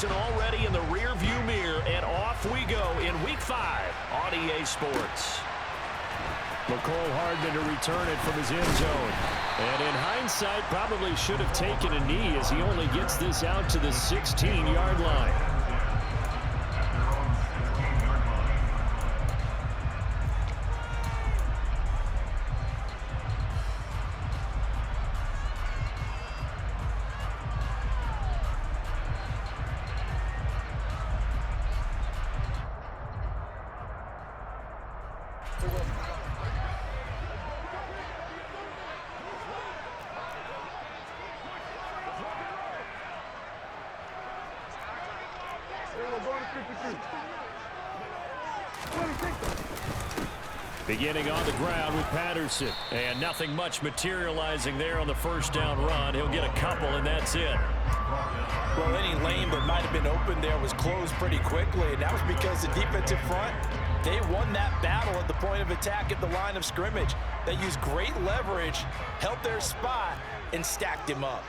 And already in the rear-view mirror, and off we go in Week 5 on EA Sports. McCole Hardman to return it from his end zone. And in hindsight, probably should have taken a knee as he only gets this out to the 16-yard line. Beginning on the ground with Patterson. And nothing much materializing there on the first down run. He'll get a couple, and that's it. Well, any lane that might have been open there was closed pretty quickly, and that was because the defensive front, they won that battle at the point of attack at the line of scrimmage. They used great leverage, held their spot, and stacked him up.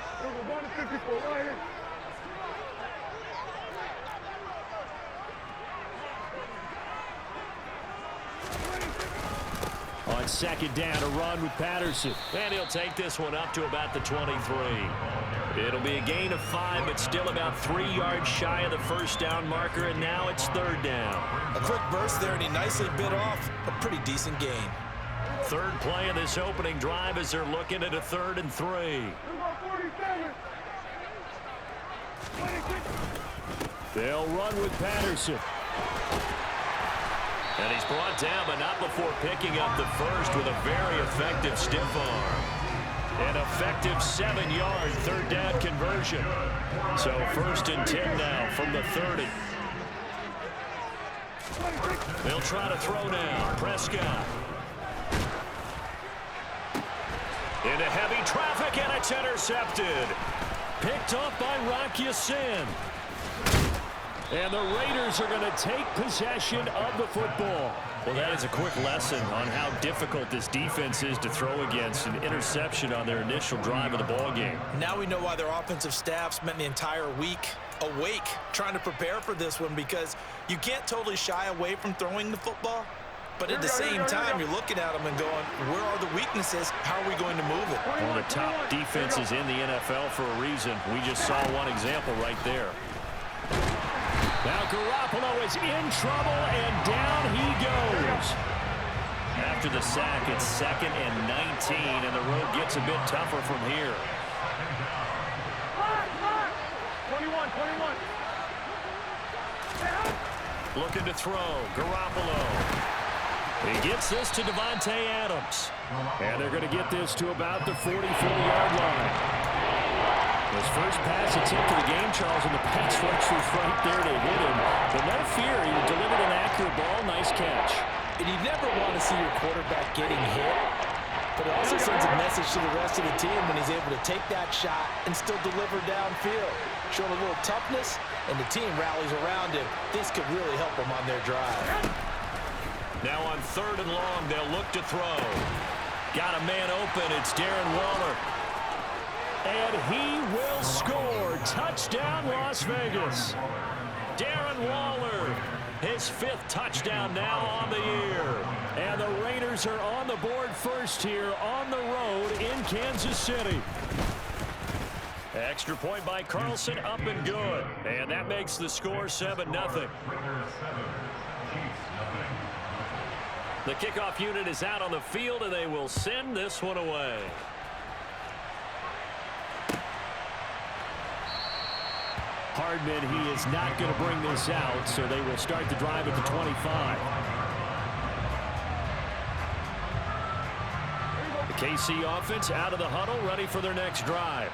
On second down, a run with Patterson. And he'll take this one up to about the 23. It'll be a gain of 5, but still about 3 yards shy of the first down marker, and now it's third down. A quick burst there, and he nicely bit off a pretty decent gain. Third play of this opening drive as they're looking at a 3rd and 3. They'll run with Patterson. And he's brought down, but not before picking up the first with a very effective stiff arm. An effective 7-yard third down conversion. So 1st and 10 now from the 30. They'll try to throw now. Prescott. Into heavy traffic, and it's intercepted. Picked off by Rock Ya-Sin. And the Raiders are going to take possession of the football. Well, that is a quick lesson on how difficult this defense is to throw against. An interception on their initial drive of the ballgame. Now we know why their offensive staff spent the entire week awake trying to prepare for this one, because you can't totally shy away from throwing the football. But at the same time, you're looking at them and going, where are the weaknesses? How are we going to move it? One of the top defenses in the NFL for a reason. We just saw one example right there. Now Garoppolo is in trouble, and down he goes. After the sack, it's 2nd and 19, and the road gets a bit tougher from here. 21. Looking to throw. Garoppolo. He gets this to Devontae Adams. And they're going to get this to about the 44-yard line. His first pass attempt of the game, Charles, and the pass rush was right there to hit him. But no fear, he delivered an accurate ball. Nice catch. And you never want to see your quarterback getting hit, but it also sends a message to the rest of the team when he's able to take that shot and still deliver downfield. Showing a little toughness, and the team rallies around him. This could really help them on their drive. Now on 3rd and long, they'll look to throw. Got a man open. It's Darren Waller. And he will score. Touchdown, Las Vegas. Darren Waller, his 5th touchdown now on the year. And the Raiders are on the board first here on the road in Kansas City. Extra point by Carlson, up and good. And that makes the score 7-0. The kickoff unit is out on the field, and they will send this one away. Hardman, he is not going to bring this out, so they will start the drive at the 25. The KC offense out of the huddle, ready for their next drive.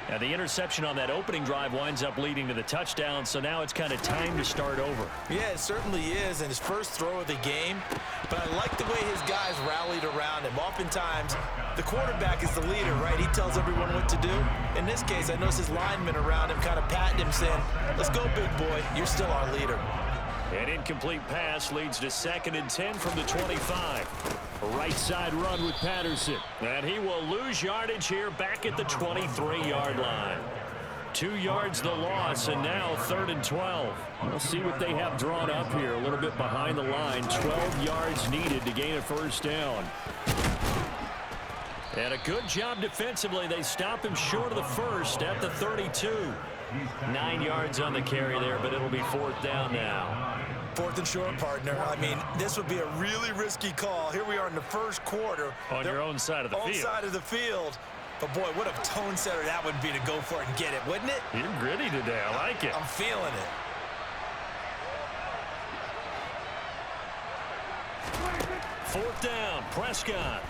Now, the interception on that opening drive winds up leading to the touchdown, so now it's kind of time to start over. Yeah, it certainly is, and his first throw of the game. But I like the way his guys rallied around him. Oftentimes, the quarterback is the leader, right? He tells everyone what to do. In this case, I noticed his linemen around him kind of patting him, saying, let's go, big boy. You're still our leader. An incomplete pass leads to 2nd and 10 from the 25. A right side run with Patterson. And he will lose yardage here back at the 23-yard line. 2 yards the loss, and now 3rd and 12. We'll see what they have drawn up here. A little bit behind the line. 12 yards needed to gain a first down. And a good job defensively. They stop him short of the first at the 32. 9 yards on the carry there, but it'll be 4th down now. 4th and short, partner. I mean, this would be a really risky call. Here we are in the first quarter. On your own side of the field. Own side of the field. But, boy, what a tone setter that would be to go for it and get it, wouldn't it? You're gritty today. I like it. I'm feeling it. Fourth down, Prescott.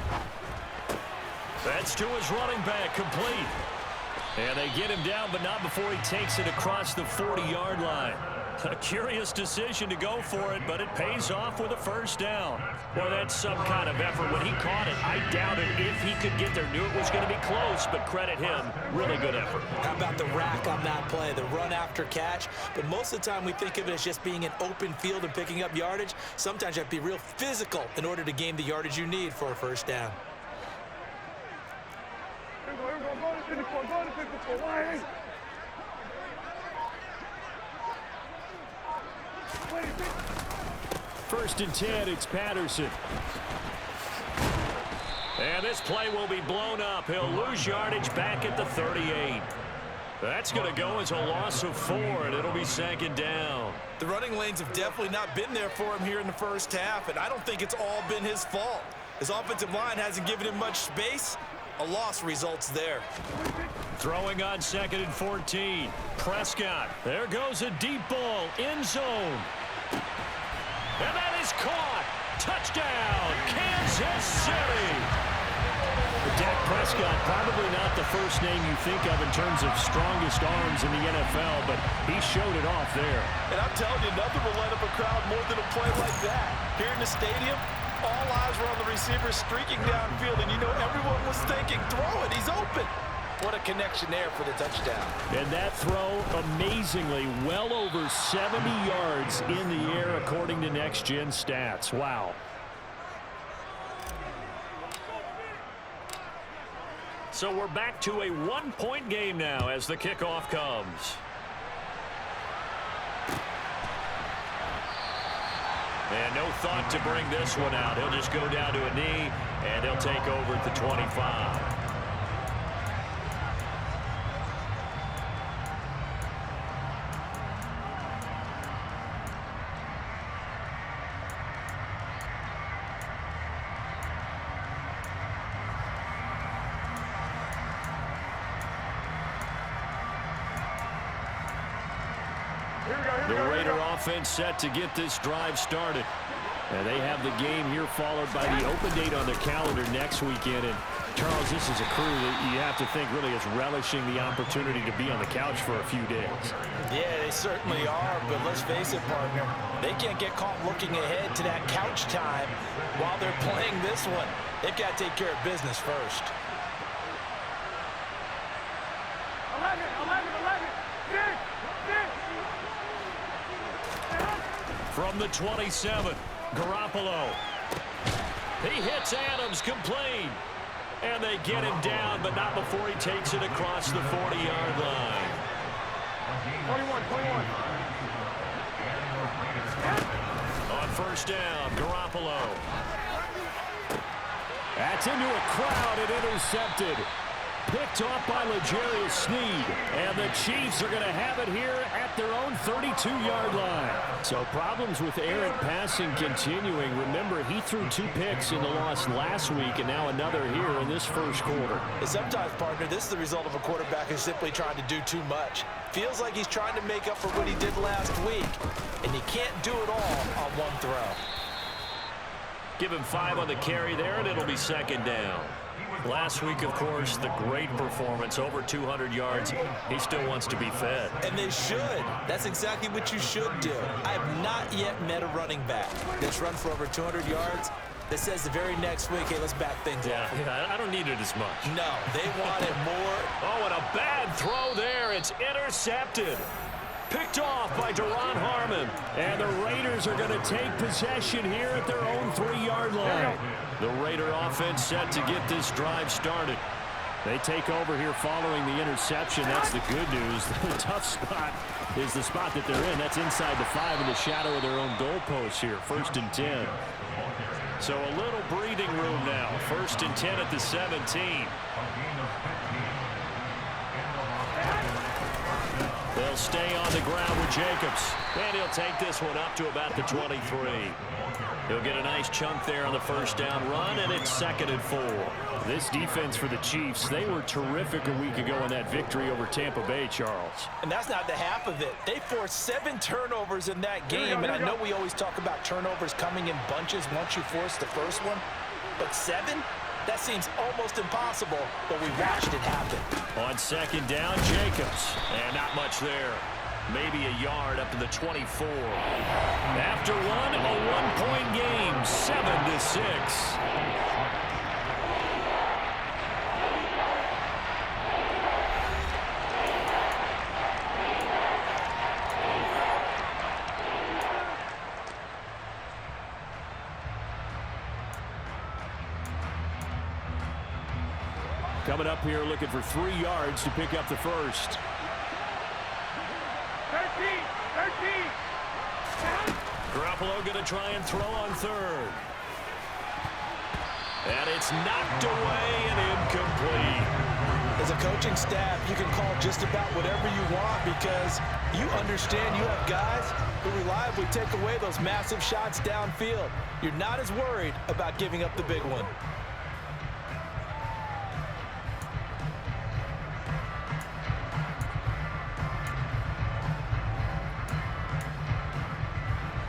That's to his running back, complete. And they get him down, but not before he takes it across the 40-yard line. A curious decision to go for it, but it pays off with a first down. Well, that's some kind of effort. When he caught it, I doubted if he could get there. Knew it was going to be close, but credit him. Really good effort. How about the rack on that play, the run after catch? But most of the time we think of it as just being an open field and picking up yardage. Sometimes you have to be real physical in order to gain the yardage you need for a first down. First and 10, it's Patterson. And this play will be blown up. He'll lose yardage back at the 38. That's going to go as a loss of 4, and it'll be 2nd down. The running lanes have definitely not been there for him here in the first half, and I don't think it's all been his fault. His offensive line hasn't given him much space. A loss results there. Throwing on 2nd and 14. Prescott. There goes a deep ball. End zone. And that is caught. Touchdown, Kansas City. Dak Prescott, probably not the first name you think of in terms of strongest arms in the NFL, but he showed it off there. And I'm telling you, nothing will light up a crowd more than a play like that. Here in the stadium, all eyes were on the receiver streaking downfield, and you know everyone was thinking, throw it, he's open. What a connection there for the touchdown. And that throw, amazingly, well over 70 yards in the air, according to Next Gen Stats. Wow. So we're back to a 1-point game now as the kickoff comes. And no thought to bring this one out. He'll just go down to a knee, and he'll take over at the 25. The Raider offense set to get this drive started. And they have the game here followed by the open date on their calendar next weekend. And, Charles, this is a crew that you have to think really is relishing the opportunity to be on the couch for a few days. Yeah, they certainly are, but let's face it, partner. They can't get caught looking ahead to that couch time while they're playing this one. They've got to take care of business first. 11, 6. From the 27, Garoppolo. He hits Adams, complete. And they get him down, but not before he takes it across the 40-yard line. 21. On first down, Garoppolo. That's into a crowd and intercepted. Picked off by L'Jarius Sneed. And the Chiefs are going to have it here at their own 32-yard line. So problems with errant passing continuing. Remember, he threw 2 picks in the loss last week and now another here in this first quarter. And sometimes, partner, this is the result of a quarterback who's simply trying to do too much. Feels like he's trying to make up for what he did last week. And you can't do it all on one throw. Give him 5 on the carry there, and it'll be 2nd down. Last week, of course, the great performance, over 200 yards. He still wants to be fed. And they should. That's exactly what you should do. I have not yet met a running back that's run for over 200 yards that says the very next week, hey, let's back things up. Yeah, I don't need it as much. No, they want it more. Oh, and a bad throw there. It's intercepted. Picked off by Duron Harmon. And the Raiders are going to take possession here at their own 3-yard line. The Raider offense set to get this drive started. They take over here following the interception. That's the good news. The tough spot is the spot that they're in. That's inside the 5 in the shadow of their own goalpost here. 1st and 10. So a little breathing room now. 1st and 10 at the 17. They'll stay on the ground with Jacobs. And he'll take this one up to about the 23. He'll get a nice chunk there on the 1st down run, and it's 2nd and 4. This defense for the Chiefs, they were terrific a week ago in that victory over Tampa Bay, Charles. And that's not the half of it. They forced 7 turnovers in that game, and I know we always talk about turnovers coming in bunches once you force the first one, but 7? That seems almost impossible, but we watched it happen. On 2nd down, Jacobs. And not much there. Maybe a yard up to the 24. After one, a 1-point game, 7-6. Coming up here looking for 3 yards to pick up the first. 13. Garoppolo going to try and throw on 3rd. And it's knocked away and incomplete. As a coaching staff, you can call just about whatever you want because you understand you have guys who reliably take away those massive shots downfield. You're not as worried about giving up the big one.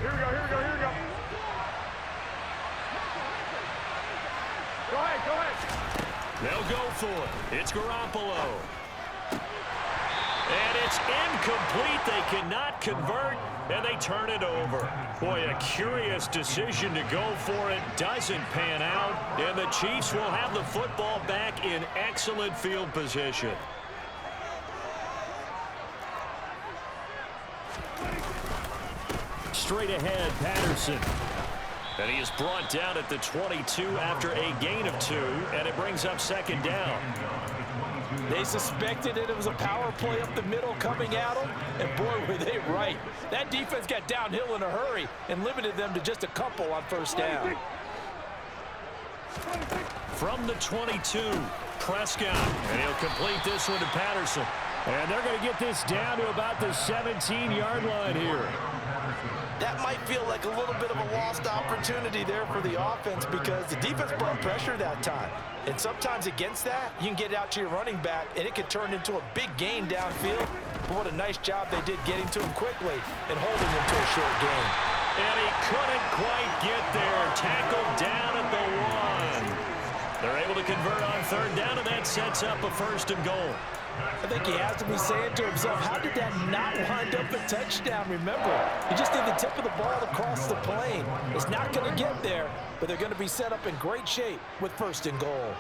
Here we go. Go ahead. They'll go for it. It's Garoppolo. And it's incomplete. They cannot convert, and they turn it over. Boy, a curious decision to go for it. Doesn't pan out, and the Chiefs will have the football back in excellent field position. Straight ahead, Patterson. And he is brought down at the 22 after a gain of 2, and it brings up 2nd down. They suspected it was a power play up the middle coming at them, and boy, were they right. That defense got downhill in a hurry and limited them to just a couple on 1st down. From the 22, Prescott, and he'll complete this one to Patterson. And they're going to get this down to about the 17-yard line here. That might feel like a little bit of a lost opportunity there for the offense because the defense brought pressure that time. And sometimes against that, you can get out to your running back, and it can turn into a big gain downfield. But what a nice job they did getting to him quickly and holding him to a short gain. And he couldn't quite get there. Tackled down at the 1. They're able to convert on 3rd down, and that sets up a 1st and goal. I think he has to be saying to himself, how did that not wind up a touchdown? Remember, you just need the tip of the ball across the plane. It's not going to get there, but they're going to be set up in great shape with 1st and goal.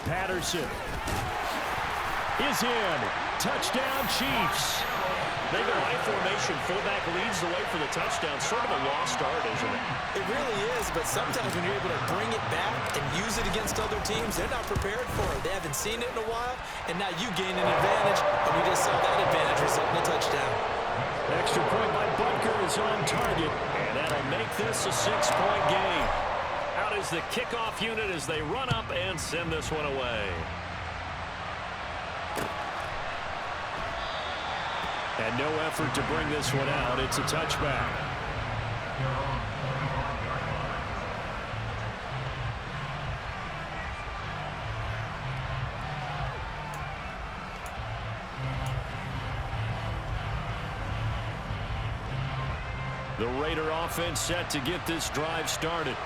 Patterson is in. Touchdown, Chiefs. They go I formation. Fullback leads the way for the touchdown. Sort of a lost art, isn't it? It really is, but sometimes when you're able to bring it back and use it against other teams, they're not prepared for it. They haven't seen it in a while, and now you gain an advantage, and we just saw that advantage result in a touchdown. Extra point by Butker is on target. And that'll make this a 6-point game. Out is the kickoff unit as they run up and send this one away. And no effort to bring this one out. It's a touchback. The Raider offense set to get this drive started.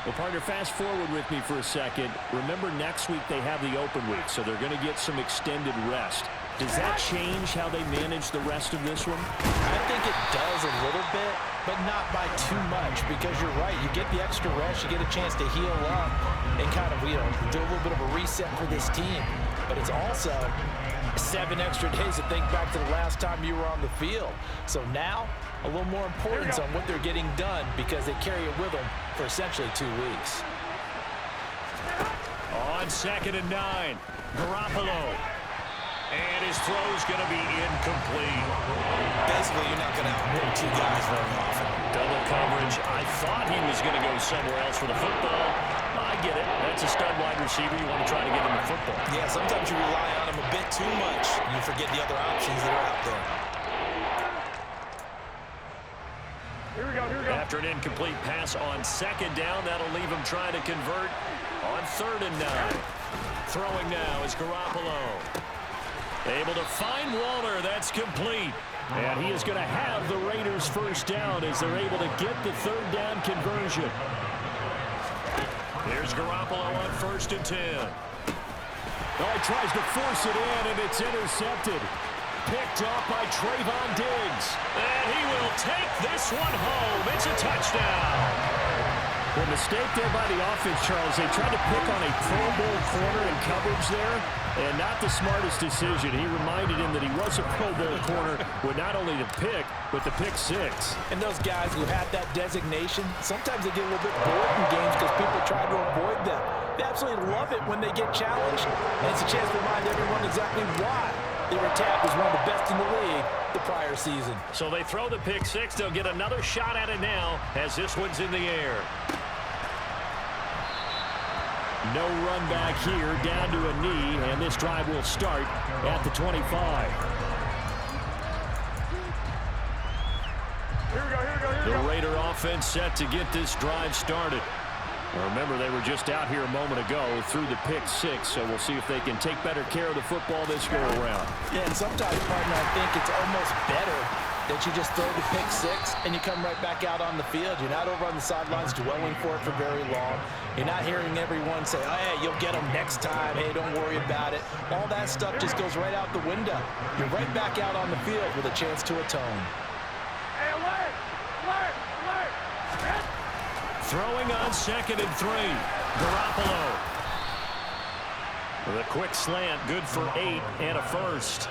Well, partner, fast forward with me for a second. Remember, next week they have the open week, so they're going to get some extended rest. Does that change how they manage the rest of this one? I think it does a little bit, but not by too much, because you're right. You get the extra rest, you get a chance to heal up and kind of, do a little bit of a reset for this team. But it's also 7 extra days to think back to the last time you were on the field. So now, a little more importance on what they're getting done because they carry it with them for essentially 2 weeks. On 2nd and 9, Garoppolo. And his throw's going to be incomplete. Basically, you're not going to outwork 2 guys very often. Double coverage. I thought he was going to go somewhere else for the football. I get it. That's a stud wide receiver. You want to try to get him the football. Yeah, sometimes you rely on him a bit too much. You forget the other options that are out there. Here we go, here we go. After an incomplete pass on 2nd down, that'll leave him trying to convert on 3rd and 9. Throwing now is Garoppolo. Able to find Waller. That's complete. And he is going to have the Raiders first down as they're able to get the 3rd down conversion. Here's Garoppolo on 1st and 10. Oh, he tries to force it in, and it's intercepted. Picked off by Trayvon Diggs. And he will take this one home. It's a touchdown. Well, mistake there by the offense, Charles. They tried to pick on a Pro Bowl corner in coverage there, and not the smartest decision. He reminded him that he was a Pro Bowl corner with not only the pick, but the pick 6. And those guys who have that designation, sometimes they get a little bit bored in games because people try to avoid them. They absolutely love it when they get challenged, and it's a chance to remind everyone exactly why they were tapped as one of the best in the league the prior season. So they throw the pick 6. They'll get another shot at it now as this one's in the air. No run back here, down to a knee, and this drive will start at the 25. Here we go, here we go, here we The go. Raider offense set to get this drive started. Remember, they were just out here a moment ago through the pick 6, so we'll see if they can take better care of the football this go-around. Yeah, and sometimes, partner, I think it's almost better that you just throw the pick 6 and you come right back out on the field. You're not over on the sidelines dwelling for it for very long. You're not hearing everyone say, oh, hey, you'll get them next time. Hey, don't worry about it. All that stuff just goes right out the window. You're right back out on the field with a chance to atone. Hey, alert! Alert! Alert! Throwing on 2nd and 3. Garoppolo. The quick slant, good for 8 and a first.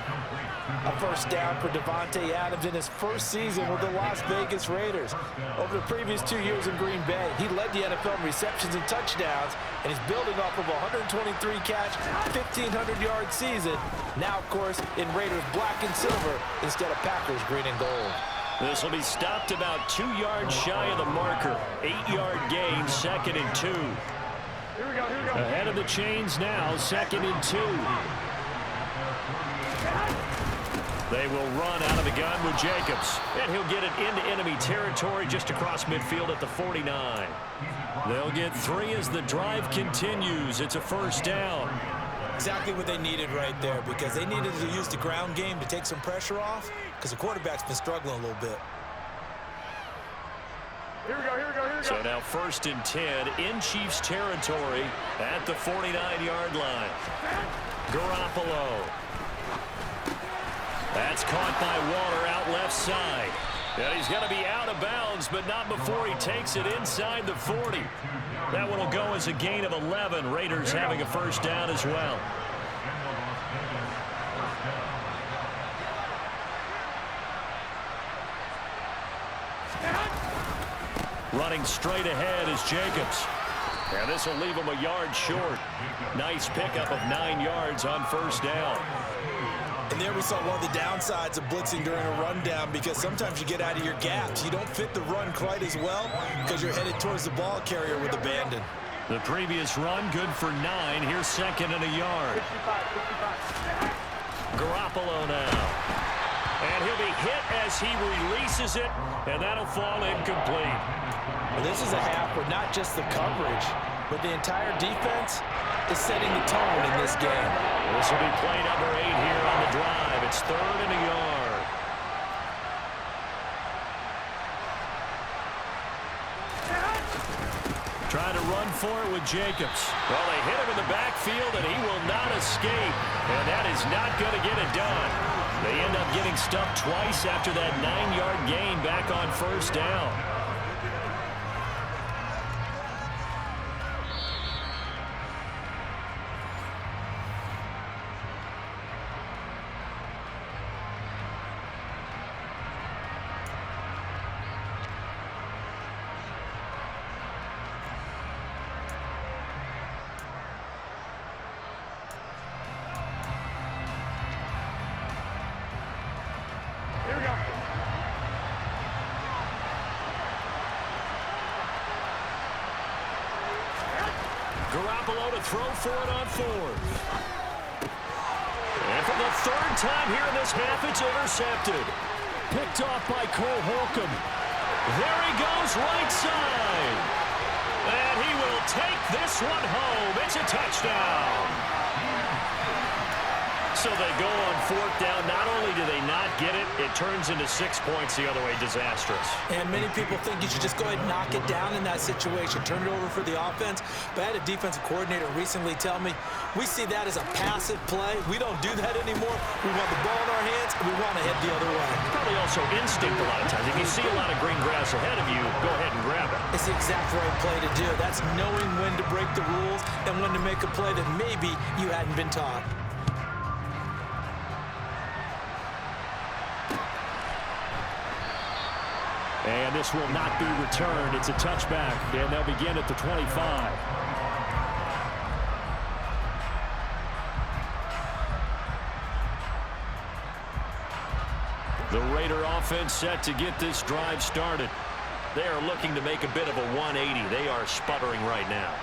A first down for Davante Adams in his first season with the Las Vegas Raiders. Over the previous 2 years in Green Bay, he led the NFL in receptions and touchdowns, and he's building off of a 123-catch, 1,500-yard season. Now, of course, in Raiders black and silver instead of Packers green and gold. This will be stopped about 2 yards shy of the marker. 8-yard gain, 2nd and 2. Here we go, here we go. Ahead of the chains now, 2nd and 2. They will run out of the gun with Jacobs. And he'll get it into enemy territory just across midfield at the 49. They'll get 3 as the drive continues. It's a first down. Exactly what they needed right there, because they needed to use the ground game to take some pressure off, because the quarterback's been struggling a little bit. Here we go, here we go, here we go. So now 1st and 10 in Chiefs territory at the 49-yard line. Garoppolo. That's caught by Waller out left side. And he's going to be out of bounds, but not before he takes it inside the 40. That one will go as a gain of 11. Raiders having a first down as well. Running straight ahead is Jacobs. And this will leave him a yard short. Nice pickup of 9 yards on first down. And there we saw one of the downsides of blitzing during a rundown, because sometimes you get out of your gaps. You don't fit the run quite as well because you're headed towards the ball carrier with abandon. The previous run good for 9. Here's 2nd and a yard. 55. Garoppolo now. And he'll be hit as he releases it, and that'll fall incomplete. Well, this is a half where not just the coverage, but the entire defense is setting the tone in this game. This will be play number 8 here on the drive. It's 3rd and a yard. Trying to run for it with Jacobs. Well, they hit him in the backfield, and he will not escape. And that is not going to get it done. They end up getting stuffed twice after that 9-yard gain back on first down. Garoppolo to throw for it on fourth. And for the third time here in this half, it's intercepted. Picked off by Cole Holcomb. There he goes, right side. And he will take this one home. It's a touchdown. So they go on fourth down. Not only do they not get it, it turns into 6 points the other way. Disastrous. And many people think you should just go ahead and knock it down in that situation. Turn it over for the offense. But I had a defensive coordinator recently tell me, we see that as a passive play. We don't do that anymore. We want the ball in our hands, and we want to head the other way. Probably also instinct a lot of times. If you see a lot of green grass ahead of you, go ahead and grab it. It's the exact right play to do. That's knowing when to break the rules and when to make a play that maybe you hadn't been taught. And this will not be returned. It's a touchback, and they'll begin at the 25. The Raider offense set to get this drive started. They are looking to make a bit of a 180. They are sputtering right now.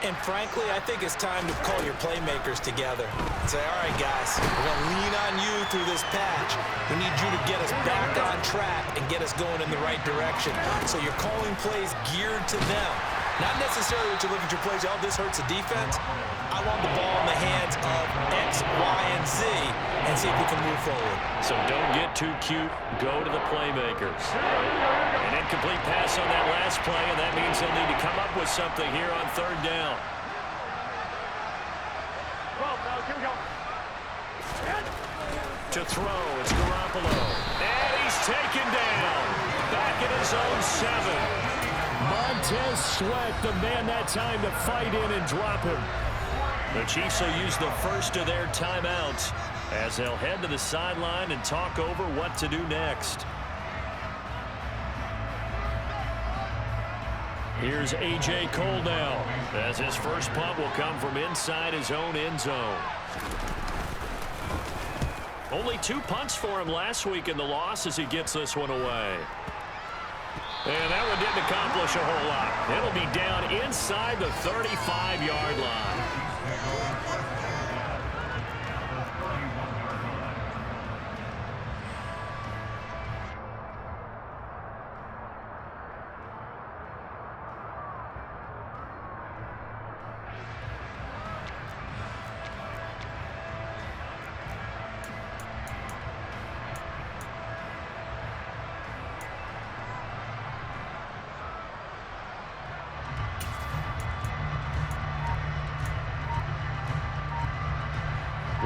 And frankly, I think it's time to call your playmakers together and say, all right, guys, we're going to lean on you through this patch. We need you to get us back on track and get us going in the right direction. So you're calling plays geared to them. Not necessarily that you look at your plays, oh, this hurts the defense. I want the ball in the hands of X, Y, and Z and see if we can move forward. So don't get too cute. Go to the playmakers. An incomplete pass on that last play, and that means they'll need to come up with something here on third down. Here we go. To throw, it's Garoppolo. And he's taken down. Back in his own 7. Montez Sweat, the man that time to fight in and drop him. The Chiefs will use the first of their timeouts as they'll head to the sideline and talk over what to do next. Here's A.J. Cole now, as his first punt will come from inside his own end zone. Only 2 punts for him last week in the loss as he gets this one away. And that one didn't accomplish a whole lot. It'll be down inside the 35-yard line.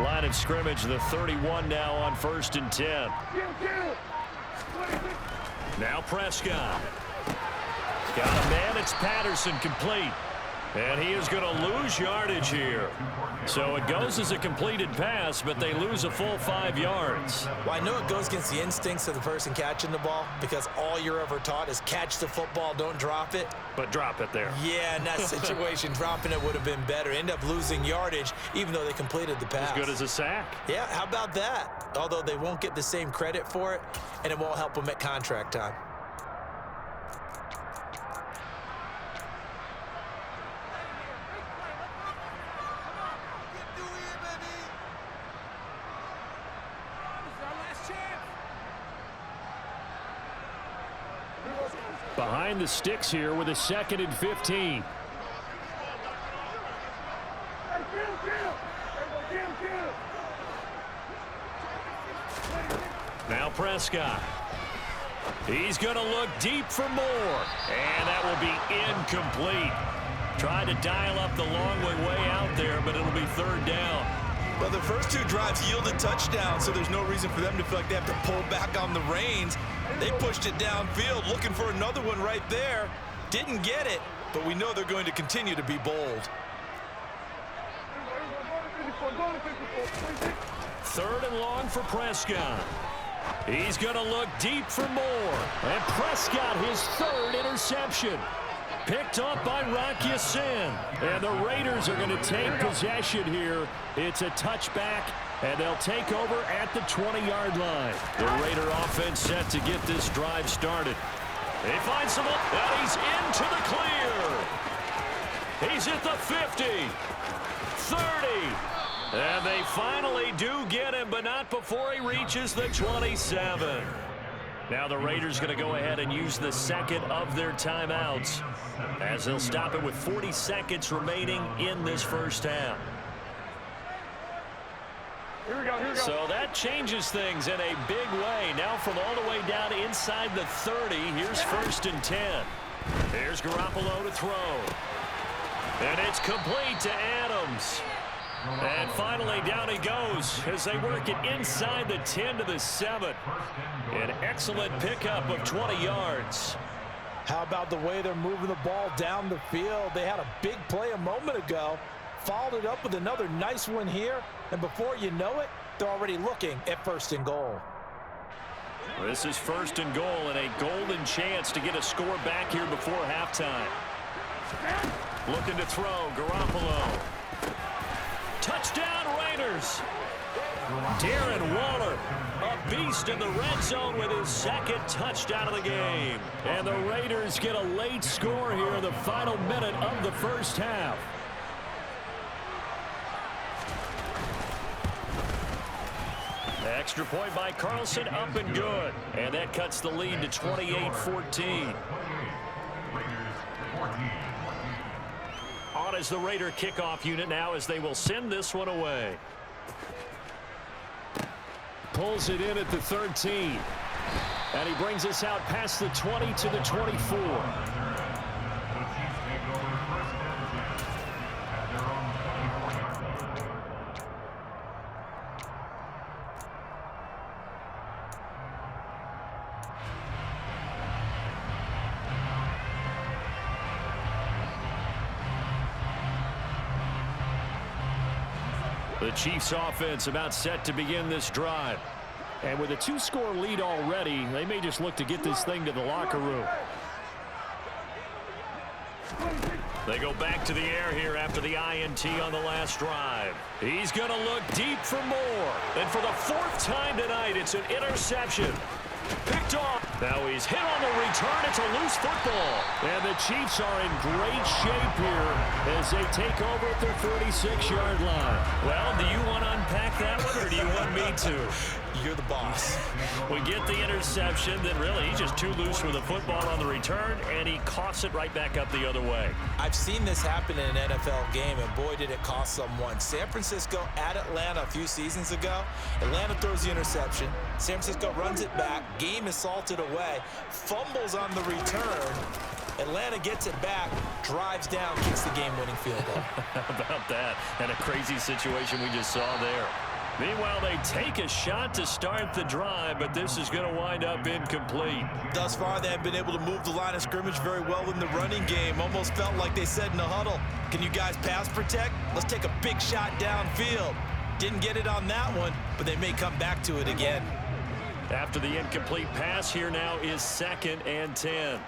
Line of scrimmage, the 31 now on 1st and 10. Now Prescott. Got a man, it's Patterson, complete. And he is going to lose yardage here. So it goes as a completed pass, but they lose a full 5 yards. Well, I know it goes against the instincts of the person catching the ball because all you're ever taught is catch the football, don't drop it. But drop it there. Yeah, in that situation, dropping it would have been better. End up losing yardage, even though they completed the pass. As good as a sack. Yeah, how about that? Although they won't get the same credit for it, and it won't help them at contract time. Behind the sticks here with a 2nd and 15. Now Prescott. He's going to look deep for more. And that will be incomplete. Tried to dial up the long way out there, but it'll be 3rd down. Well, the first 2 drives yielded touchdowns, so there's no reason for them to feel like they have to pull back on the reins. They pushed it downfield, looking for another one right there. Didn't get it, but we know they're going to continue to be bold. 3rd and long for Prescott. He's going to look deep for more. And Prescott, his 3rd interception. Picked up by Rocky Sin. And the Raiders are going to take possession here. It's a touchback, and they'll take over at the 20-yard line. The Raider offense set to get this drive started. They find some, and he's into the clear. He's at the 50, 30, and they finally do get him, but not before he reaches the 27. Now the Raiders going to go ahead and use the second of their timeouts as they'll stop it with 40 seconds remaining in this first half. Here we go, here we go. So that changes things in a big way. Now from all the way down inside the 30, here's 1st and 10. Here's Garoppolo to throw. And it's complete to Adams. And finally down he goes as they work it inside the 10 to the 7. An excellent pickup of 20 yards. How about the way they're moving the ball down the field? They had a big play a moment ago, followed it up with another nice one here, and before you know it, they're already looking at 1st and goal. This is 1st and goal and a golden chance to get a score back here before halftime. Looking to throw, Garoppolo. Touchdown Raiders. Darren Waller, a beast in the red zone with his 2nd touchdown of the game. And the Raiders get a late score here in the final minute of the first half. Extra point by Carlson, up and good. And that cuts the lead to 28-14. On as the Raider kickoff unit now as they will send this one away. Pulls it in at the 13. And he brings us out past the 20 to the 24. The Chiefs offense about set to begin this drive. And with a 2-score lead already, they may just look to get this thing to the locker room. They go back to the air here after the INT on the last drive. He's going to look deep for more. And for the 4th time tonight, it's an interception. Picked off. Now he's hit on the return. It's a loose football. And the Chiefs are in great shape here as they take over at their 46-yard line. Well, do you want to unpack that one, or do you want me to? You're the boss. We get the interception, then really he's just too loose with the football on the return, and he coughs it right back up the other way. I've seen this happen in an NFL game, and boy, did it cost someone. San Francisco at Atlanta a few seasons ago. Atlanta throws the interception. San Francisco runs it back. Game is salted away. Fumbles on the return. Atlanta gets it back, drives down, kicks the game-winning field goal. How about that? And a crazy situation we just saw there. Meanwhile, they take a shot to start the drive, but this is going to wind up incomplete. Thus far, they have been able to move the line of scrimmage very well in the running game. Almost felt like they said in the huddle, can you guys pass protect? Let's take a big shot downfield. Didn't get it on that one, but they may come back to it again. After the incomplete pass, here now is 2nd and 10.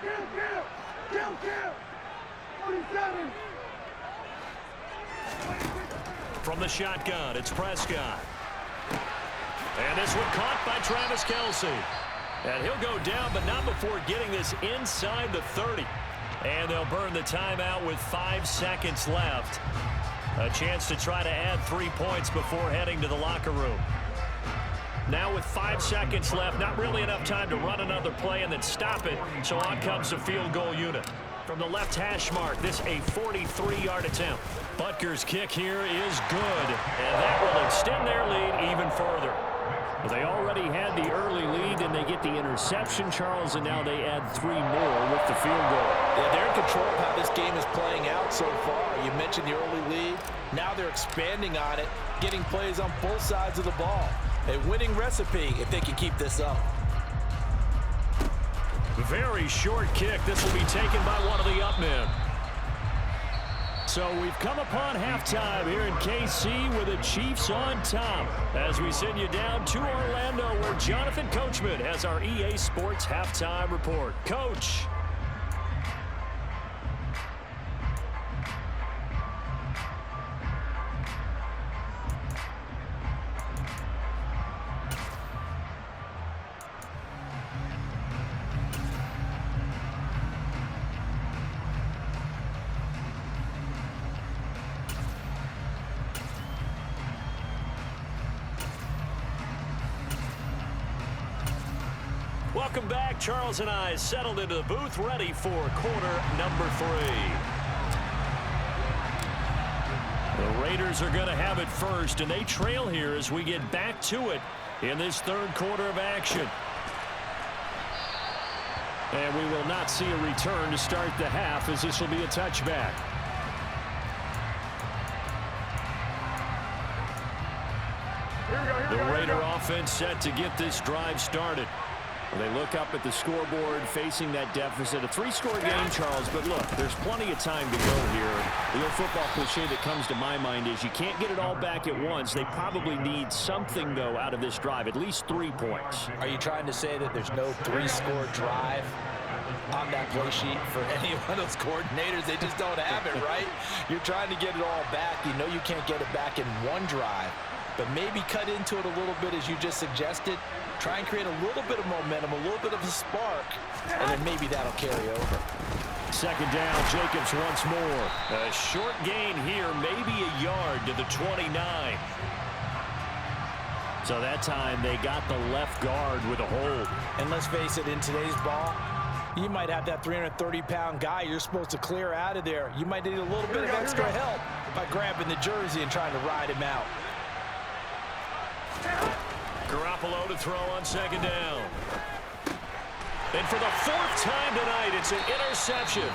Kill! 47! From the shotgun, it's Prescott. And this one caught by Travis Kelce. And he'll go down, but not before getting this inside the 30. And they'll burn the timeout with 5 seconds left. A chance to try to add 3 points before heading to the locker room. Now with 5 seconds left, not really enough time to run another play and then stop it. So on comes the field goal unit. From the left hash mark, this a 43-yard attempt. Butker's kick here is good, and that will extend their lead even further. Well, they already had the early lead, and they get the interception, Charles, and now they add 3 more with the field goal. Yeah, they're in control of how this game is playing out so far. You mentioned the early lead. Now they're expanding on it, getting plays on both sides of the ball. A winning recipe if they can keep this up. Very short kick. This will be taken by one of the up men. So we've come upon halftime here in KC with the Chiefs on top as we send you down to Orlando where Jonathan Coachman has our EA Sports halftime report. Coach. Welcome back. Charles and I settled into the booth, ready for quarter number 3. The Raiders are going to have it first, and they trail here as we get back to it in this third quarter of action. And we will not see a return to start the half, as this will be a touchback. The Raider offense set to get this drive started. Well, they look up at the scoreboard facing that deficit. A 3-score game, Charles, but look, there's plenty of time to go here. The old football cliche that comes to my mind is you can't get it all back at once. They probably need something, though, out of this drive, at least 3 points. Are you trying to say that there's no 3-score drive on that play sheet for any one of those coordinators? They just don't have it, right? You're trying to get it all back. You know you can't get it back in one drive, but maybe cut into it a little bit as you just suggested. Try and create a little bit of momentum, a little bit of a spark, and then maybe that'll carry over. Second down, Jacobs once more. A short gain here, maybe a yard to the 29. So that time they got the left guard with a hold. And let's face it, in today's ball, you might have that 330-pound guy you're supposed to clear out of there. You might need a little bit of extra help by grabbing the jersey and trying to ride him out. Garoppolo to throw on second down. And for the 4th time tonight, it's an interception.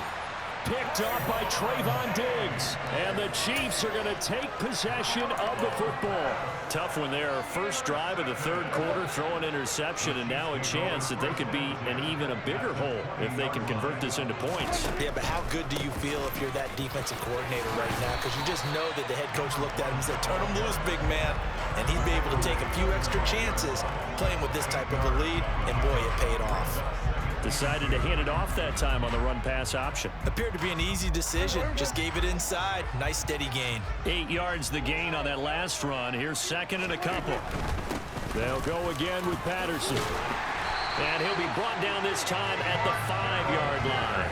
Picked up by Trayvon Diggs. And the Chiefs are going to take possession of the football. Tough one there. First drive of the third quarter, throw an interception, and now a chance that they could be in even a bigger hole if they can convert this into points. Yeah, but how good do you feel if you're that defensive coordinator right now? Because you just know that the head coach looked at him and said, turn him loose, big man. And he'd be able to take a few extra chances playing with this type of a lead, and boy, it paid off. Decided to hand it off that time on the run-pass option. Appeared to be an easy decision. Just gave it inside. Nice steady gain. 8 yards the gain on that last run. Here's second and a couple. They'll go again with Patterson. And he'll be brought down this time at the 5-yard line.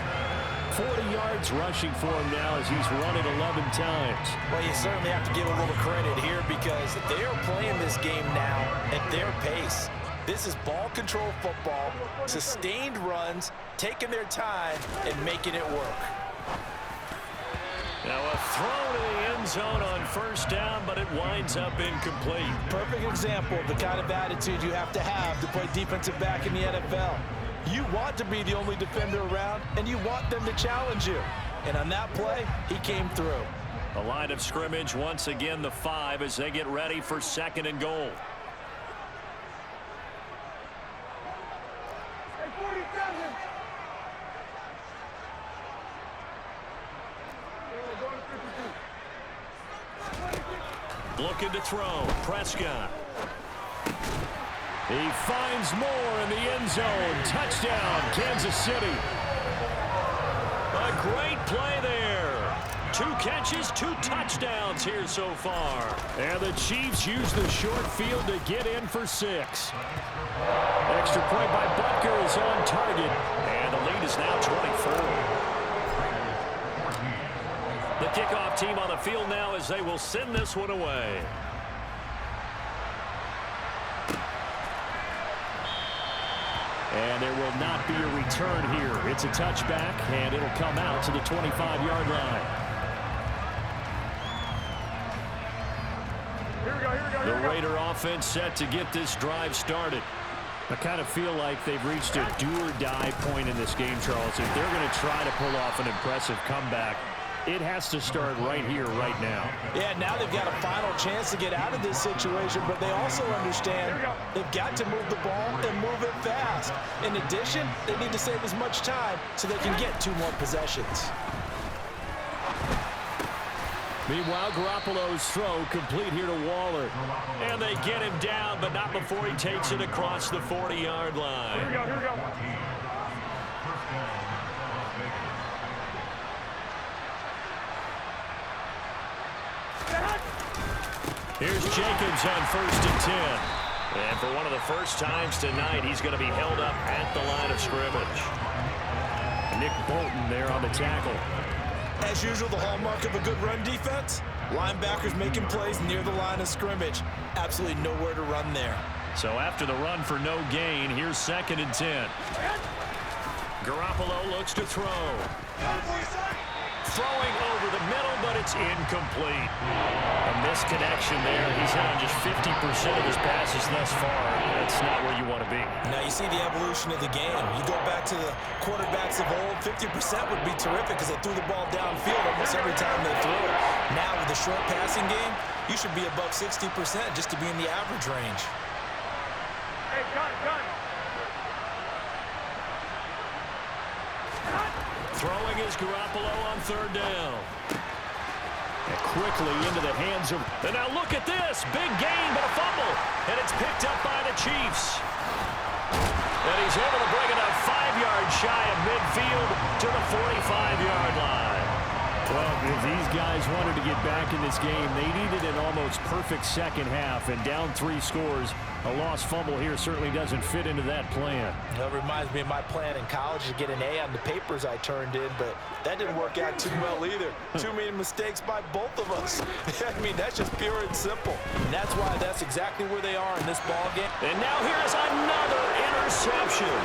40 yards rushing for him now as he's run it 11 times. Well, you certainly have to give a little credit here because they are playing this game now at their pace. This is ball control football, sustained runs, taking their time, and making it work. Now a throw to the end zone on first down, but it winds up incomplete. Perfect example of the kind of attitude you have to play defensive back in the NFL. You want to be the only defender around, and you want them to challenge you. And on that play, he came through. The line of scrimmage, once again the 5 as they get ready for second and goal. Looking to throw. Prescott. He finds more in the end zone. Touchdown, Kansas City. A great play there. 2 catches, 2 touchdowns here so far. And the Chiefs use the short field to get in for 6. Extra point by Butker is on target. And the lead is now 24. The kickoff team on the field now as they will send this one away. And there will not be a return here. It's a touchback, and it'll come out to the 25-yard line. The Raider offense set to get this drive started. I kind of feel like they've reached a do-or-die point in this game, Charles. If they're going to try to pull off an impressive comeback, it has to start right here, right now. Yeah, now they've got a final chance to get out of this situation, but they also understand they've got to move the ball and move it fast. In addition, they need to save as much time so they can get 2 more possessions. Meanwhile, Garoppolo's throw complete here to Waller. And they get him down, but not before he takes it across the 40-yard line. Here we go, here we go. Here's Jacobs on first and 10. And for one of the first times tonight, he's going to be held up at the line of scrimmage. Nick Bolton there on the tackle. As usual, the hallmark of a good run defense, linebackers making plays near the line of scrimmage. Absolutely nowhere to run there. So after the run for no gain, here's 2nd and 10. Garoppolo looks to throw. Throwing over the middle, but it's incomplete. A misconnection there. He's hit on just 50% of his passes thus far. That's not where you want to be. Now you see the evolution of the game. You go back to the quarterbacks of old, 50% would be terrific because they threw the ball downfield almost every time they threw it. Now with the short passing game, you should be above 60% just to be in the average range. Hey, gun. Throwing is Garoppolo on 3rd down. And quickly into the hands of... And now look at this. Big gain, but a fumble. And it's picked up by the Chiefs. And he's able to bring it up 5 yards shy of midfield to the 45-yard line. Well, if these guys wanted to get back in this game, they needed an almost perfect second half. And down 3 scores, a lost fumble here certainly doesn't fit into that plan. That reminds me of my plan in college to get an A on the papers I turned in, but that didn't work out too well either. Too many mistakes by both of us. I mean, that's just pure and simple. And that's why that's exactly where they are in this ball game. And now here's another interception.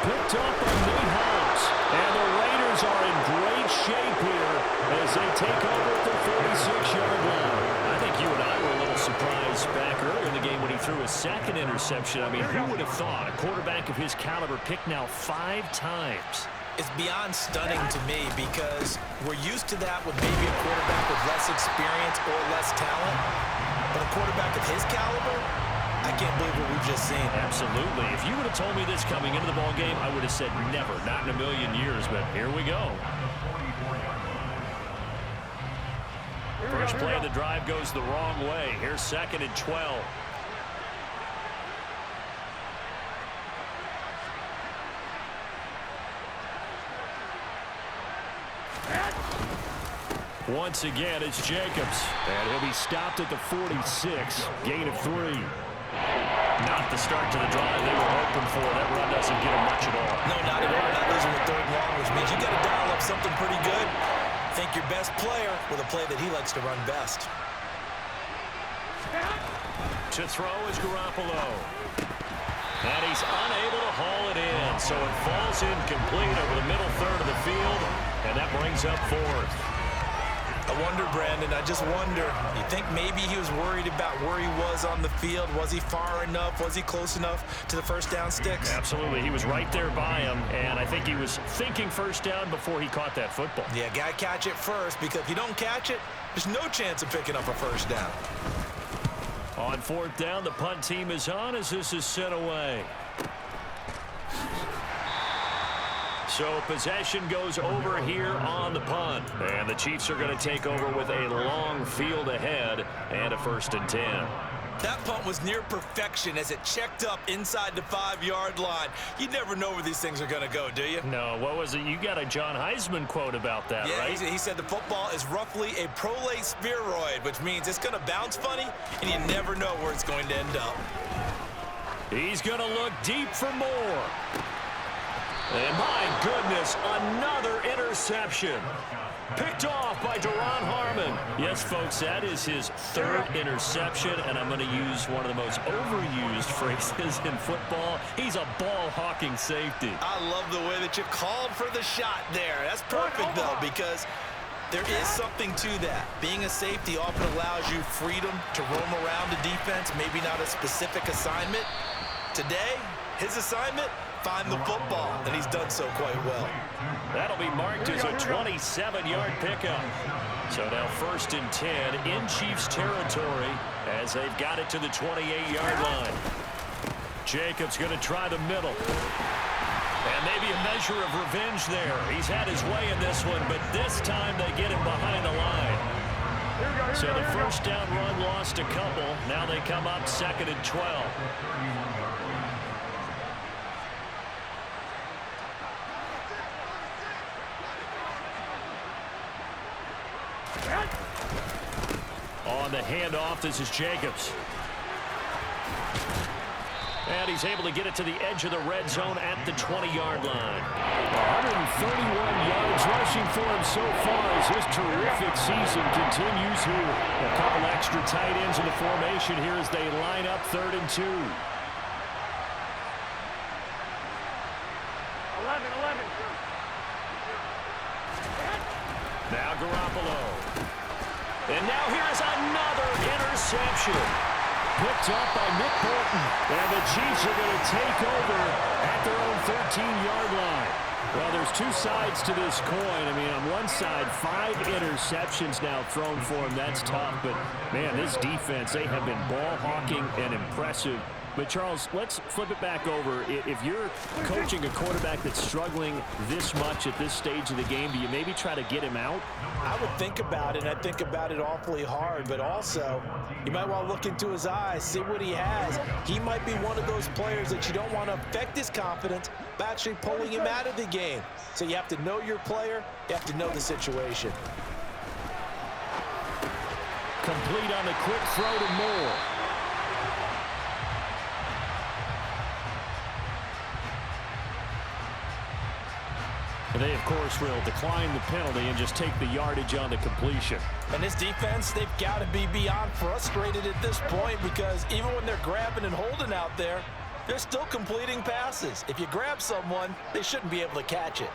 Picked up by Nate Hobbs. And the Raiders are in great shape here as they take over at the 46-yard line. I think you and I were a little surprised back earlier in the game when he threw his 2nd interception. I mean, who would have thought a quarterback of his caliber picked now 5 times? It's beyond stunning to me because we're used to that with maybe a quarterback with less experience or less talent. But a quarterback of his caliber, I can't believe what we've just seen. Absolutely. If you would have told me this coming into the ball game, I would have said never, not in a million years, but here we go. First play of the drive goes the wrong way. Here's 2nd and 12. Once again, it's Jacobs. And he'll be stopped at the 46. Gain of 3. Not the start to the drive they were hoping for. That run doesn't get him much at all. No, not at all. Not losing with 3rd and long, which means you got to dial up something pretty good. Think your best player with a play that he likes to run best. To throw is Garoppolo. And he's unable to haul it in. So it falls incomplete over the middle third of the field. And that brings up 4th. I wonder, Brandon, I just wonder, you think maybe he was worried about where he was on the field? Was he far enough? Was he close enough to the first down sticks? Absolutely. He was right there by him, and I think he was thinking first down before he caught that football. Yeah, got to catch it first, because if you don't catch it, there's no chance of picking up a first down. On 4th down, the punt team is on as this is sent away. So possession goes over here on the punt. And the Chiefs are going to take over with a long field ahead and a 1st and 10. That punt was near perfection as it checked up inside the 5-yard line. You never know where these things are going to go, do you? No, what was it? You got a John Heisman quote about that, yeah, right? He said the football is roughly a prolate spheroid, which means it's going to bounce funny, and you never know where it's going to end up. He's going to look deep for more. And my goodness, another interception. Picked off by Duron Harmon. Yes, folks, that is his 3rd interception, and I'm going to use one of the most overused phrases in football. He's a ball-hawking safety. I love the way that you called for the shot there. That's perfect, though, because there is something to that. Being a safety often allows you freedom to roam around the defense, maybe not a specific assignment. Today, his assignment, find the football, and he's done so quite well. That'll be marked as a 27-yard pickup. So now 1st and 10 in Chiefs territory as they've got it to the 28-yard line. Jacobs going to try the middle. And maybe a measure of revenge there. He's had his way in this one, but this time they get him behind the line. So the first down run lost a couple. Now they come up 2nd and 12. On the handoff, this is Jacobs. And he's able to get it to the edge of the red zone at the 20-yard line. 131 yards rushing for him so far as his terrific season continues here. A couple extra tight ends in the formation here as they line up 3rd and 2. 11. Now Garoppolo. And now here is another interception. Picked up by Nick Bolton. And the Chiefs are going to take over at their own 13-yard line. Well, there's two sides to this coin. I mean, on one side, 5 interceptions now thrown for him. That's tough. But, man, this defense, they have been ball hawking and impressive. But, Charles, let's flip it back over. If you're coaching a quarterback that's struggling this much at this stage of the game, do you maybe try to get him out? I would think about it, and I think about it awfully hard. But also, you might want to look into his eyes, see what he has. He might be one of those players that you don't want to affect his confidence by actually pulling him out of the game. So you have to know your player. You have to know the situation. Complete on the quick throw to Moore. They, of course, will decline the penalty and just take the yardage on the completion. And this defense, they've got to be beyond frustrated at this point because even when they're grabbing and holding out there, they're still completing passes. If you grab someone, they shouldn't be able to catch it.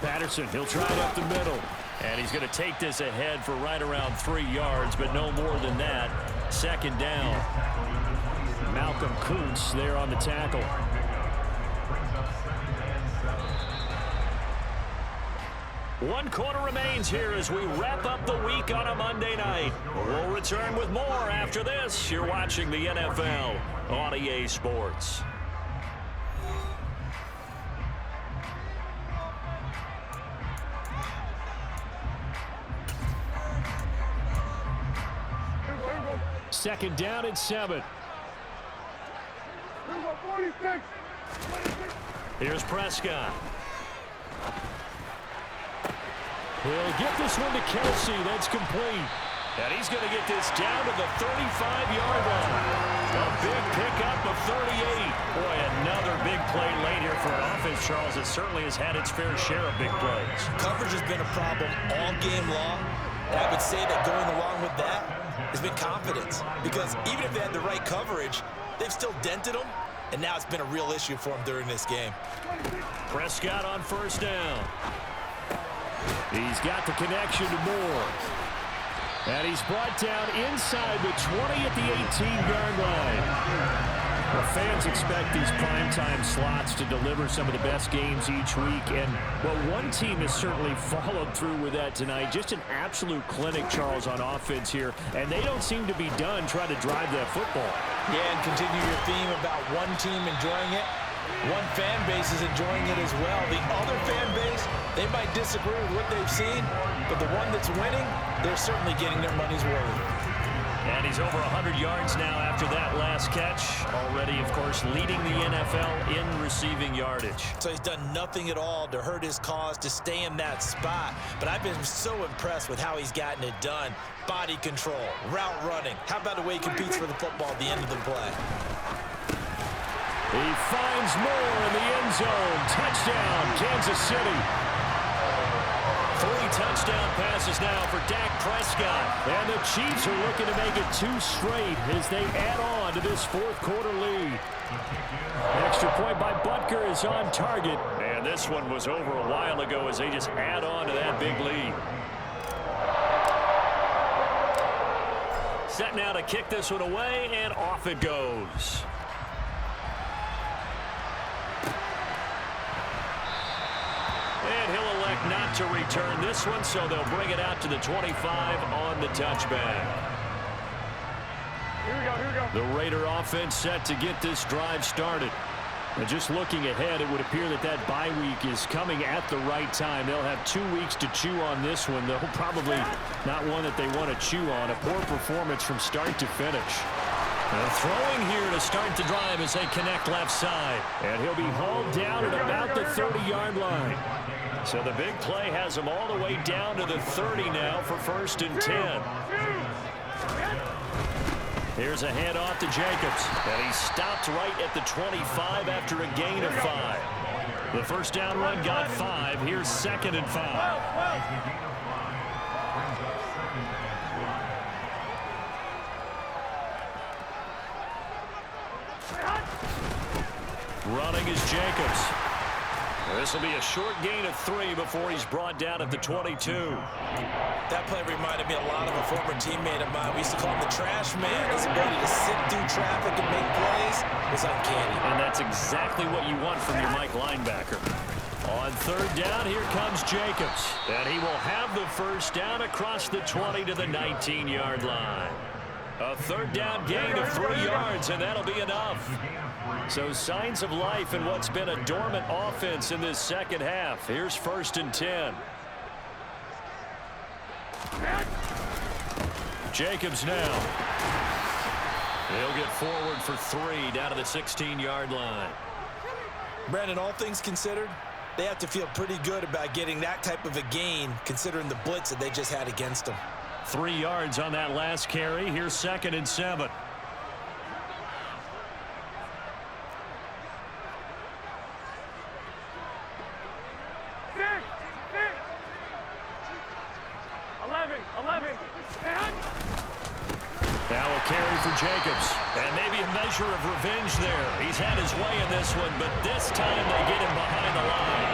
Patterson, he'll try it up the middle. And he's going to take this ahead for right around 3 yards, but no more than that. 2nd down. Malcolm Kuntz there on the tackle. One quarter remains here as we wrap up the week on a Monday night. We'll return with more after this. You're watching the NFL on EA Sports. Second down and 7. Here's Prescott. He'll get this one to Kelsey. That's complete. And he's going to get this down to the 35-yard line. A big pickup of 38. Boy, another big play late here for an offense, Charles. It certainly has had its fair share of big plays. Coverage has been a problem all game long. And I would say that going along with that has been confidence. Because even if they had the right coverage, they've still dented them. And now it's been a real issue for them during this game. Prescott on 1st down. He's got the connection to Moore. And he's brought down inside the 20 at the 18-yard line. Well, fans expect these primetime slots to deliver some of the best games each week. And, well, one team has certainly followed through with that tonight. Just an absolute clinic, Charles, on offense here. And they don't seem to be done trying to drive that football. Yeah, and continue your theme about one team enjoying it. One fan base is enjoying it as well. The other fan base, they might disagree with what they've seen, but the one that's winning, they're certainly getting their money's worth. And he's over 100 yards now after that last catch. Already, of course, leading the NFL in receiving yardage. So he's done nothing at all to hurt his cause, to stay in that spot. But I've been so impressed with how he's gotten it done. Body control, route running. How about the way he competes for the football at the end of the play? He finds Moore in the end zone. Touchdown, Kansas City. 3 touchdown passes now for Dak Prescott. And the Chiefs are looking to make it 2 straight as they add on to this 4th quarter lead. Extra point by Butker is on target. And this one was over a while ago as they just add on to that big lead. Set now to kick this one away, and off it goes. And he'll elect not to return this one, so they'll bring it out to the 25 on the touchback. Here we go. The Raider offense set to get this drive started. And just looking ahead, it would appear that that bye week is coming at the right time. They'll have 2 weeks to chew on this one. They'll probably not one that they want to chew on. A poor performance from start to finish. Throwing here to start the drive as they connect left side. And he'll be hauled down at about the 30-yard line. So the big play has him all the way down to the 30 now for 1st and 10. Here's a handoff to Jacobs. And he stopped right at the 25 after a gain of 5. The first down run got 5. Here's 2nd and 5. Running is Jacobs. This will be a short gain of 3 before he's brought down at the 22. That play reminded me a lot of a former teammate of mine. We used to call him the trash man. His ability to sit through traffic and make plays was uncanny. And that's exactly what you want from your Mike linebacker. On 3rd down, here comes Jacobs. And he will have the first down across the 20 to the 19-yard line. A 3rd down gain of 3 yards, and that'll be enough. So signs of life in what's been a dormant offense in this second half. Here's 1st and 10. Jacobs now. He'll get forward for 3 down to the 16-yard line. Brandon, all things considered, they have to feel pretty good about getting that type of a gain considering the blitz that they just had against them. 3 yards on that last carry. Here's 2nd and 7. Now a carry for Jacobs. And maybe a measure of revenge there. He's had his way in this one, but this time they get him behind the line.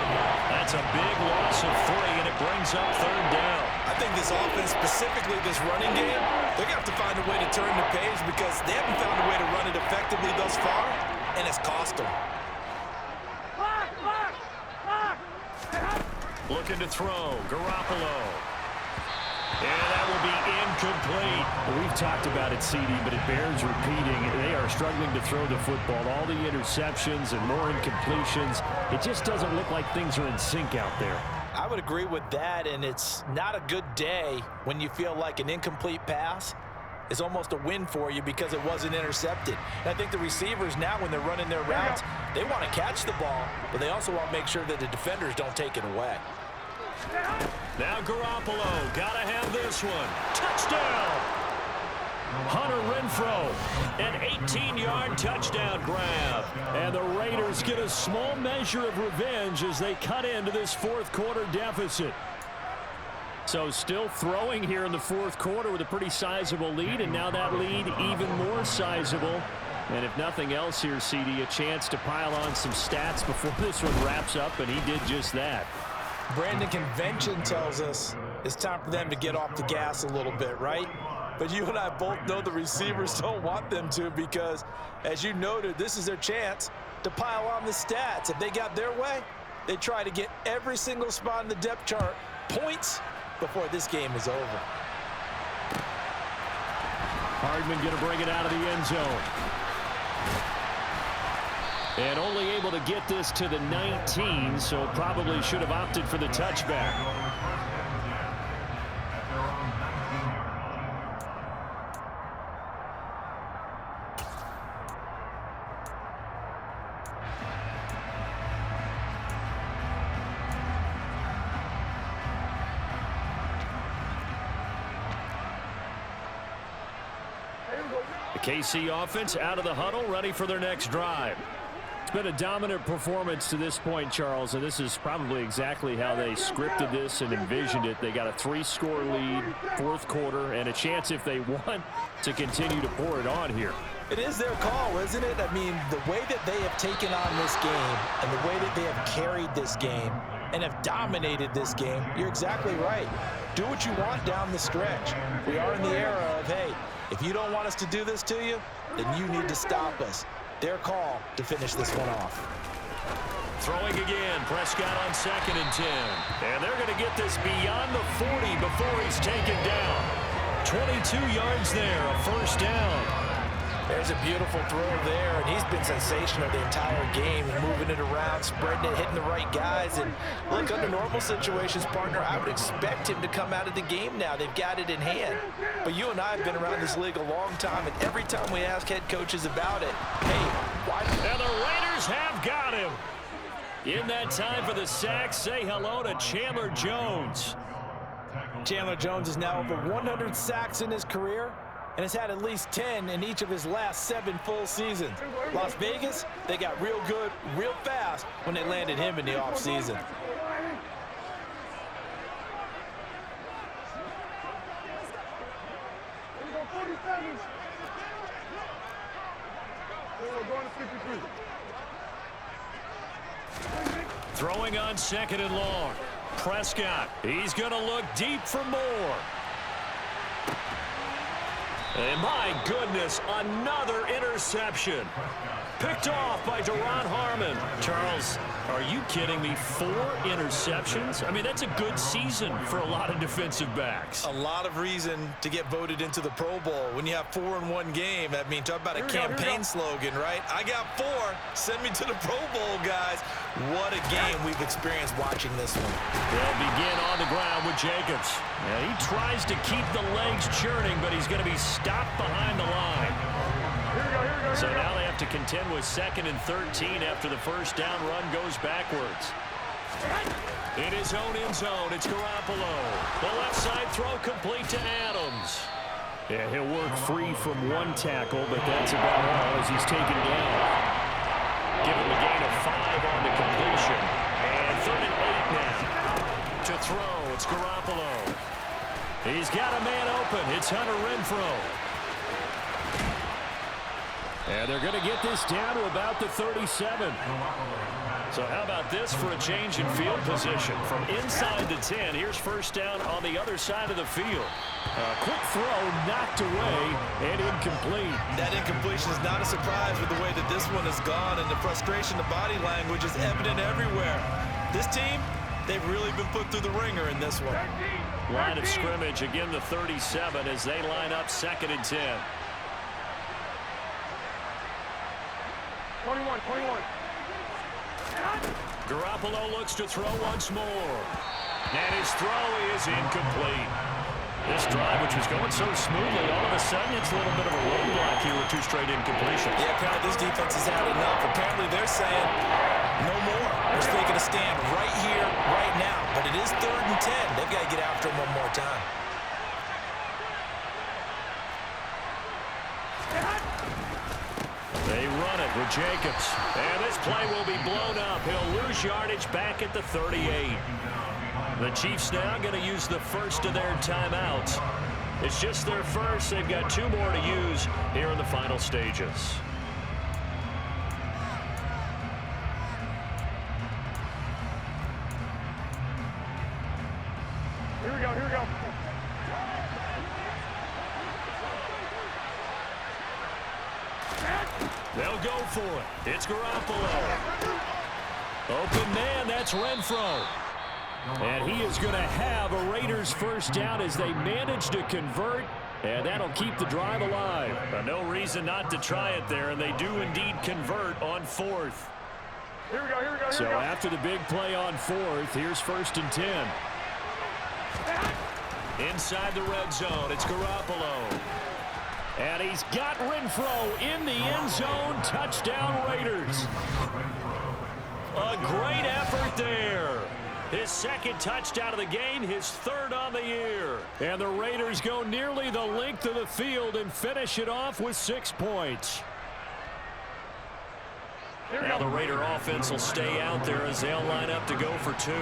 That's a big loss of 3, and it brings up 3rd down. I think this offense, specifically this running game, they're going to have to find a way to turn the page because they haven't found a way to run it effectively thus far, and it's cost them. Looking to throw. Garoppolo. And that will be incomplete. Well, we've talked about it, CD, but it bears repeating. They are struggling to throw the football. All the interceptions and more incompletions. It just doesn't look like things are in sync out there. I would agree with that, and it's not a good day when you feel like an incomplete pass is almost a win for you because it wasn't intercepted. And I think the receivers now, when they're running their routes, they want to catch the ball, but they also want to make sure that the defenders don't take it away. Now Garoppolo, gotta have this one. Touchdown! Hunter Renfrow, an 18-yard touchdown grab. And the Raiders get a small measure of revenge as they cut into this 4th quarter deficit. So still throwing here in the 4th quarter with a pretty sizable lead, and now that lead even more sizable. And if nothing else here, CD, a chance to pile on some stats before this one wraps up, and he did just that. Brandon, convention tells us it's time for them to get off the gas a little bit, right? But you and I both know the receivers don't want them to because, as you noted, this is their chance to pile on the stats. If they got their way, they try to get every single spot in the depth chart points before this game is over. Hardman going to bring it out of the end zone. And only able to get this to the 19, so probably should have opted for the touchback. The KC offense out of the huddle, ready for their next drive. It's been a dominant performance to this point, Charles, and this is probably exactly how they scripted this and envisioned it. They got a 3-score lead, 4th quarter, and a chance, if they want, to continue to pour it on here. It is their call, isn't it? I mean, the way that they have taken on this game and the way that they have carried this game and have dominated this game, you're exactly right. Do what you want down the stretch. We are in the era of, hey, if you don't want us to do this to you, then you need to stop us. Their call to finish this one off. Throwing again, Prescott on 2nd and 10. And they're going to get this beyond the 40 before he's taken down. 22 yards there, a first down. There's a beautiful throw there, and he's been sensational the entire game, moving it around, spreading it, hitting the right guys. And look, under normal situations, partner, I would expect him to come out of the game now. They've got it in hand. But you and I have been around this league a long time, and every time we ask head coaches about it, hey, why? And the Raiders have got him. In that time for the sack, say hello to Chandler Jones. Chandler Jones is now over 100 sacks in his career. and has had at least 10 in each of his last 7 full seasons. Las Vegas, they got real good, real fast when they landed him in the offseason. Throwing on 2nd and long. Prescott, he's going to look deep for more. And my goodness, another interception. Picked off by Duron Harmon. Charles, are you kidding me? 4 interceptions? I mean, that's a good season for a lot of defensive backs. A lot of reason to get voted into the Pro Bowl. When you have 4 in one game, I mean, talk about a campaign slogan, right? I got 4. Send me to the Pro Bowl, guys. What a game we've experienced watching this one. They'll begin on the ground with Jacobs. Now, he tries to keep the legs churning, but he's going to be stopped behind the line. So now they have to contend with 2nd and 13 after the first down run goes backwards. In his own end zone, it's Garoppolo. The left side throw complete to Adams. Yeah, he'll work free from one tackle, but that's about all as he's taken down. Give him a gain of 5 on the completion. And 3rd and 8 now. To throw, it's Garoppolo. He's got a man open. It's Hunter Renfrow. And they're going to get this down to about the 37. So how about this for a change in field position? From inside the 10, here's first down on the other side of the field. A quick throw knocked away and incomplete. That incompletion is not a surprise with the way that this one has gone, and the frustration, the body language is evident everywhere. This team, they've really been put through the ringer in this one. Line of scrimmage, again the 37 as they line up 2nd and 10. 21. Garoppolo looks to throw once more. And his throw is incomplete. This drive, which was going so smoothly, all of a sudden it's a little bit of a roadblock here with 2 straight incompletions. Yeah, apparently this defense has had enough. Apparently they're saying no more. We're taking a stand right here, right now. But it is 3rd and 10. They've got to get after him one more time. They run it with Jacobs. And this play will be blown up. He'll lose yardage back at the 38. The Chiefs now going to use the first of their timeouts. It's just their first. They've got 2 more to use here in the final stages. Here we go. They'll go for it. It's Garoppolo. Open man, that's Renfrow. And he is going to have a Raiders first down as they manage to convert, and that'll keep the drive alive. No reason not to try it there, and they do indeed convert on 4th. Here we go. So after the big play on 4th, here's 1st and 10. Inside the red zone, it's Garoppolo. And he's got Renfrow in the end zone. Touchdown, Raiders. A great effort there. His 2nd touchdown of the game, his 3rd on the year. And the Raiders go nearly the length of the field and finish it off with 6 points. Now the Raider offense will stay out there as they'll line up to go for 2.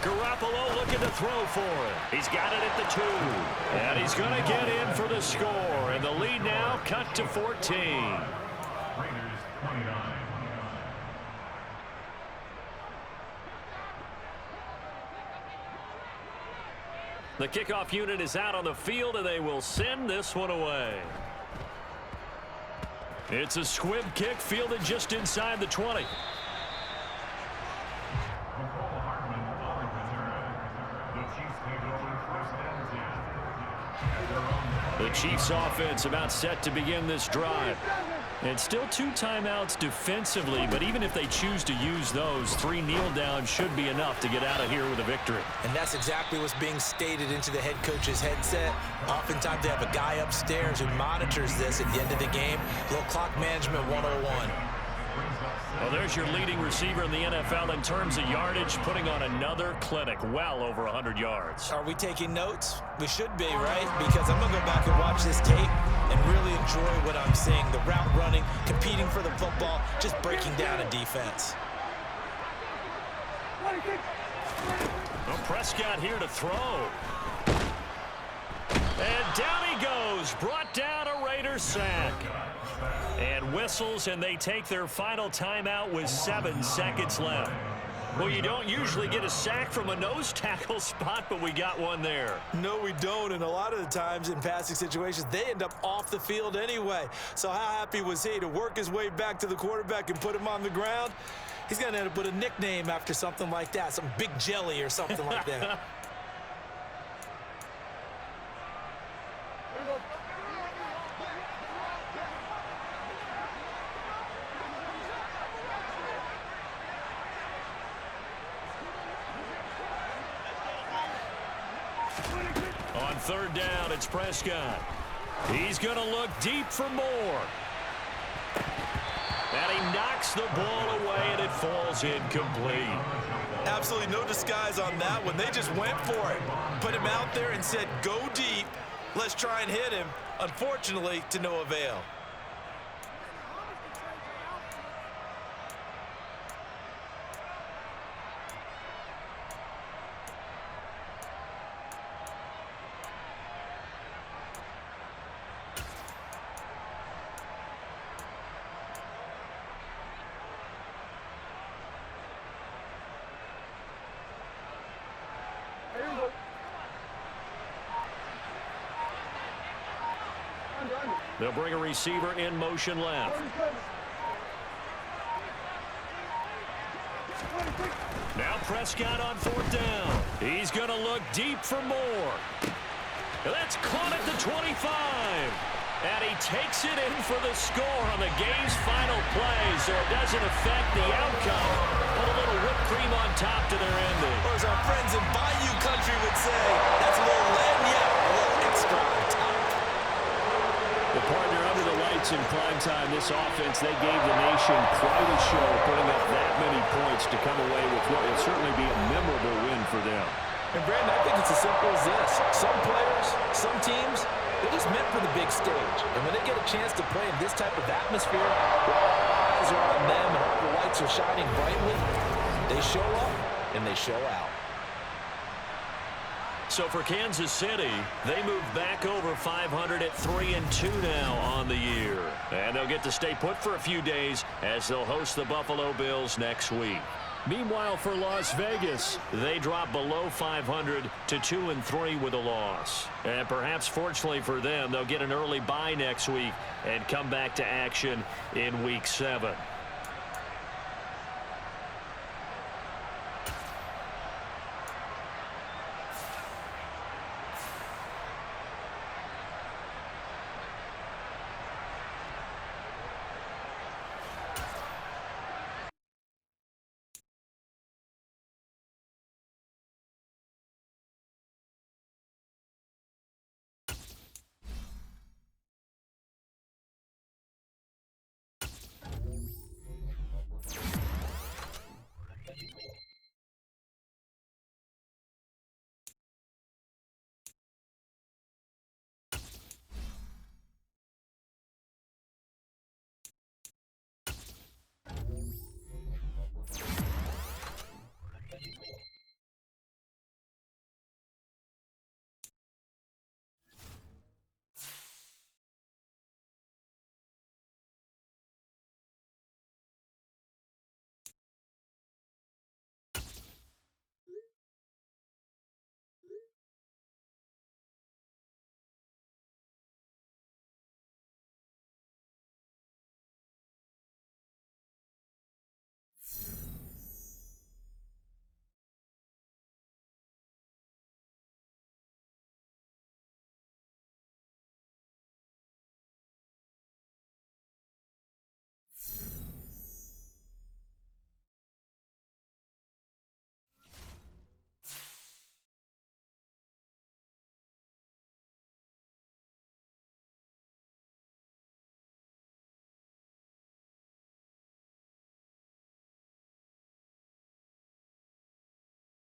Garoppolo looking to throw for it. He's got it at the 2. And he's going to get in for the score. And the lead now cut to 14. The kickoff unit is out on the field, and they will send this one away. It's a squib kick fielded just inside the 20. The Chiefs offense about set to begin this drive. And still 2 timeouts defensively, but even if they choose to use those, 3 kneel downs should be enough to get out of here with a victory. And that's exactly what's being stated into the head coach's headset. Oftentimes they have a guy upstairs who monitors this at the end of the game. A little clock management 101. Well, there's your leading receiver in the NFL in terms of yardage, putting on another clinic, well over 100 yards. Are we taking notes? We should be, right? Because I'm going to go back and watch this tape and really enjoy what I'm seeing. The route running, competing for the football, just breaking down a defense. Well, Prescott here to throw. And down he goes, brought down a Raider sack. And whistles, and they take their final timeout with 7 seconds left. Well, you don't usually get a sack from a nose tackle spot, but we got one there. No, we don't, and a lot of the times in passing situations, they end up off the field anyway. So how happy was he to work his way back to the quarterback and put him on the ground? He's going to end up with a nickname after something like that, some Big Jelly or something like that. On third down, it's Prescott. He's going to look deep for more. And he knocks the ball away, and it falls incomplete. Absolutely no disguise on that one. They just went for it. Put him out there and said, go deep. Let's try and hit him. Unfortunately, to no avail. They'll bring a receiver in motion left. Now Prescott on fourth down. He's going to look deep for more. That's caught at the 25. And he takes it in for the score on the game's final play, so it doesn't affect the outcome. Put a little whipped cream on top to their ending. Or as our friends in Bayou country would say, that's a little lagniappe, a little extra on top. The partner under the lights in prime time, this offense, they gave the nation quite a show, putting up that many points to come away with what will certainly be a memorable win for them. And Brandon, I think it's as simple as this. Some players, some teams, they're just meant for the big stage. And when they get a chance to play in this type of atmosphere, where all eyes are on them and all the lights are shining brightly, they show up and they show out. So for Kansas City, they move back over 500 at 3-2 now on the year. And they'll get to stay put for a few days as they'll host the Buffalo Bills next week. Meanwhile, for Las Vegas, they drop below 500 to 2-3 with a loss. And perhaps fortunately for them, they'll get an early bye next week and come back to action in Week 7.